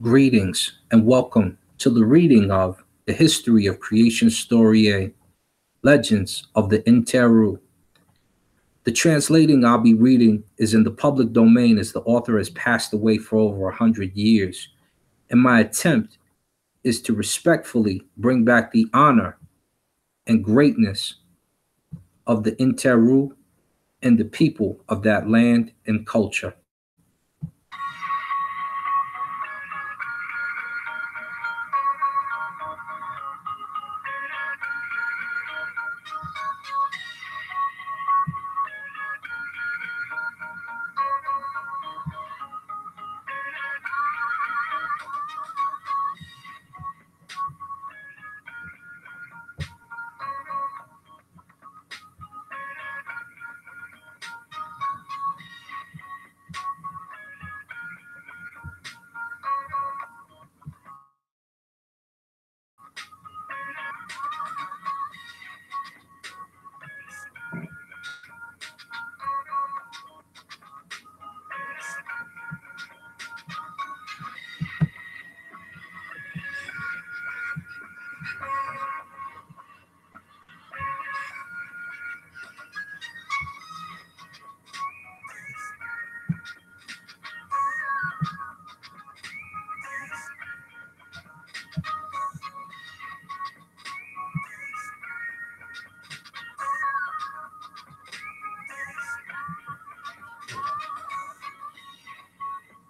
Greetings and welcome to the reading of The History of Creation Story A, Legends of the nTr-u. The translating I'll be reading is in the public domain as the author has passed away for over 100 years, and my attempt is to respectfully bring back the honor and greatness of the nTr-u and the people of that land and culture.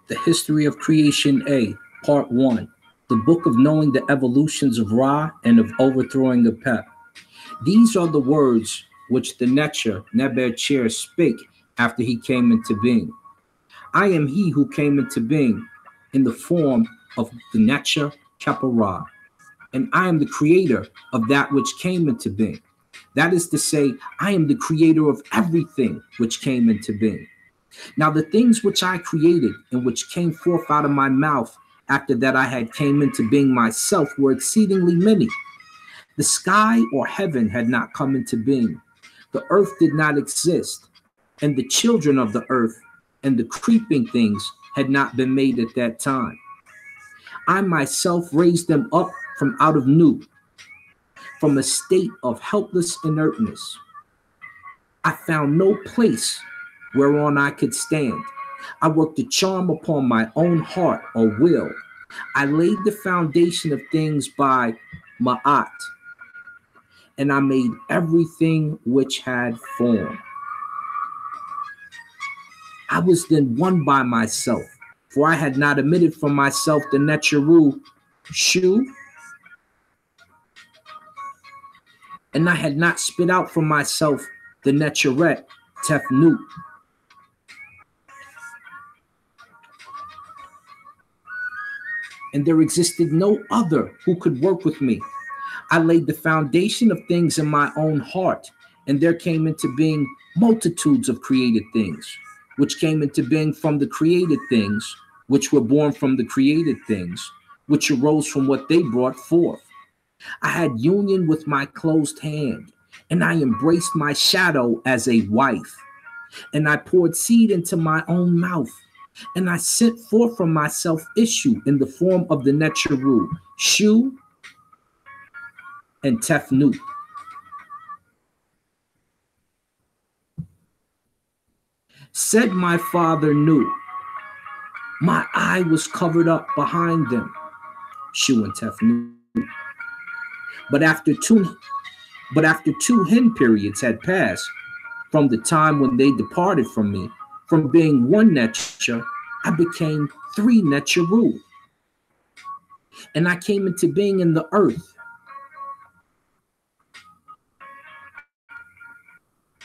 The History of Creation A, Part 1, the Book of Knowing the Evolutions of Ra and of Overthrowing the Pep. These are the words which the Nebuchadnezzar spake after he came into being. I am he who came into being in the form of the Necha Keparah, and I am the creator of that which came into being. That is to say, I am the creator of everything which came into being. Now the things which I created and which came forth out of my mouth after that I had came into being myself were exceedingly many. The sky or heaven had not come into being. The earth did not exist, and the children of the earth and the creeping things had not been made at that time. I myself raised them up from out of nTr-u, from a state of helpless inertness. I found no place whereon I could stand. I worked a charm upon my own heart or will. I laid the foundation of things by Ma'at, and I made everything which had form. I was then one by myself, for I had not emitted from myself the nTr-u, Shu, and I had not spit out from myself the nTr-et, Tef-nut. And there existed no other who could work with me. I laid the foundation of things in my own heart, and there came into being multitudes of created things, which came into being from the created things, which were born from the created things, which arose from what they brought forth. I had union with my closed hand, and I embraced my shadow as a wife, and I poured seed into my own mouth, and I sent forth from myself issue in the form of the nTr-u, Shu, and Tef-nut. Said my father knew, my eye was covered up behind them, Shu and Tef-nut. But after two hen periods had passed, from the time when they departed from me, from being one Necha, I became three nTr-u. And I came into being in the earth.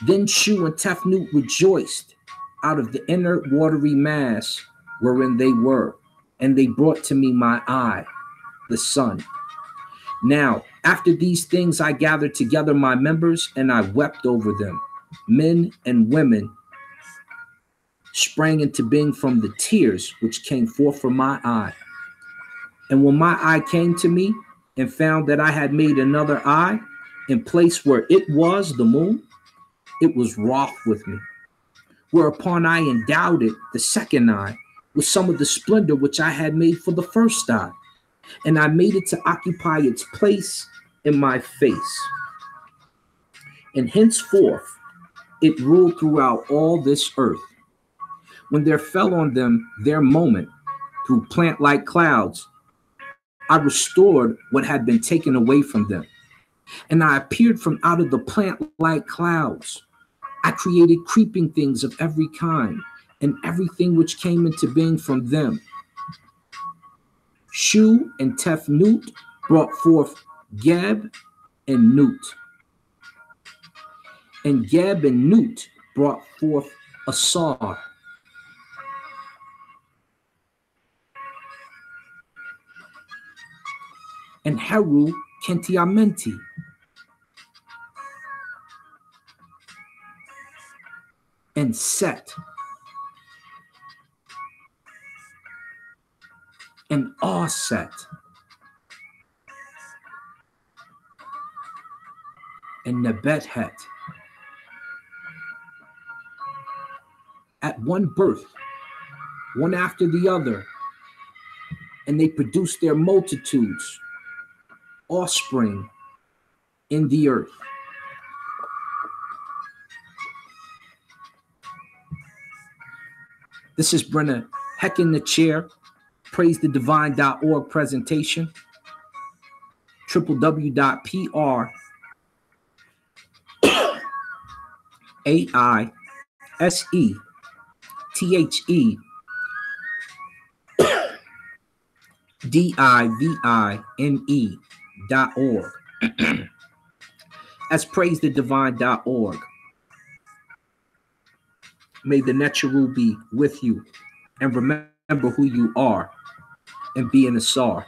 Then Shu and Tef-nut rejoiced out of the inert watery mass wherein they were, and they brought to me my eye, the sun. Now, after these things I gathered together my members, and I wept over them. Men and women sprang into being from the tears which came forth from my eye. And when my eye came to me and found that I had made another eye in place where it was the moon, it was wroth with me. Whereupon I endowed it the second eye with some of the splendor which I had made for the first time, and I made it to occupy its place in my face. And henceforth it ruled throughout all this earth. When there fell on them their moment through plant-like clouds, I restored what had been taken away from them. And I appeared from out of the plant-like clouds. I created creeping things of every kind, and everything which came into being from them. Shu and Tef-nut brought forth Geb and Nut. And Geb and Nut brought forth Asar. And Heru Kentiamenti. And Set. And Aset. And Nebethet. At one birth, one after the other, and they produced their multitudes, offspring in the earth. This is Brenner Heck in the Chair, PraiseTheDivine.org presentation, www.PRAISETHEDIVINE.org. That's PraiseTheDivine.org. May the nTr-u be with you, and remember who you are, and be an Asar.